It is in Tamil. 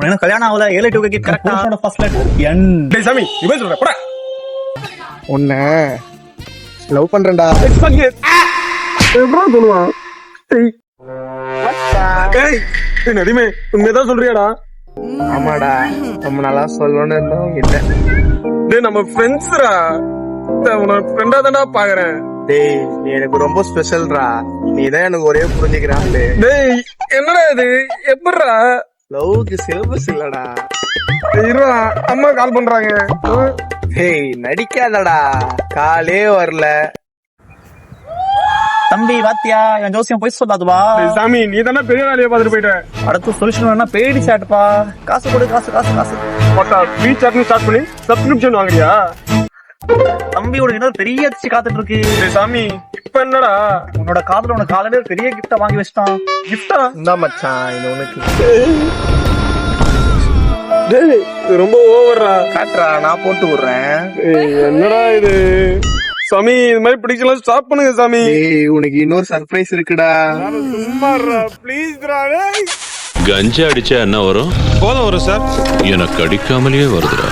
உனக்கு கல்யாணம் ஆகல 7 2 கிட் கரெக்ட்டா ஃபர்ஸ்ட் லெட்டர் என். டேய் சாமி இவன் சொல்ற போடா. உன்ன லவ் பண்றேன்டா. எப்படா சொல்லுவான்? ஏய் நதிமே உண்மையதான் சொல்றியாடா? ஆமாடா, ரொம்ப நாளா சொல்லணும்னு இருந்தோம் இல்ல. டேய் நம்ம ஃப்ரெண்ட்ஸ்ரா. உனக்கு ஃப்ரெண்டா தான்டா பாக்குறேன். டேய் நீ எனக்கு ரொம்ப ஸ்பெஷல்ரா. நீ தான் எனக்கு ஒரே புரிஞ்சுக்கிறான்ல. டேய் என்னடா இது? எப்படிடா? லவ்க்கு சிலபஸ் இல்லடா. இருடா அம்மா கால் பண்றாங்க. டேய் நடிக்காதடா, காலே வரல. தம்பி வாத்தியா என் ஜோசியம் போய் சொல்லாதுவா. டேய் சாமி நீ தானே பெரிய வேலையை பார்த்துட்டு போயிட்ட. அடுத்து சொல்யூஷன் வேணா பேடி சாட்ப்பா. காசு கொடு காசு காசு காசு. மொத்தா பீச் சாட்னு ஸ்டார்ட் பண்ணி சப்ஸ்கிரிப்ஷன் வாங்குறியா? தம்பி உனக்கு இன்னொரு பெரிய அதிர்ச்சி காத்துட்டு இருக்கு. டேய் சாமி இப்ப என்னடா? உன்னோட காதல உனக்கு காலையில பெரிய கிஃப்டா வாங்கி வச்சிட்டான். கிஃப்டா? இந்தா மச்சான் இது உனக்கு. டேய் இது ரொம்ப ஓவர்ரா. காட்டுறா, நான் போட்டு விடுறேன். என்னடா இது? சாமி இது மாதிரி பிடிக்கலாம் ஸ்டாப் பண்ணுங்க சாமி. டேய் உனக்கு இன்னொரு சர்ப்ரைஸ் இருக்குடா. சும்மாடா ப்ளீஸ்டா. டேய் கஞ்சா அடிச்சா என்ன வரும்? போதும் வரும் சார். எனக்கு அடிக்காமலேயே வருதுடா.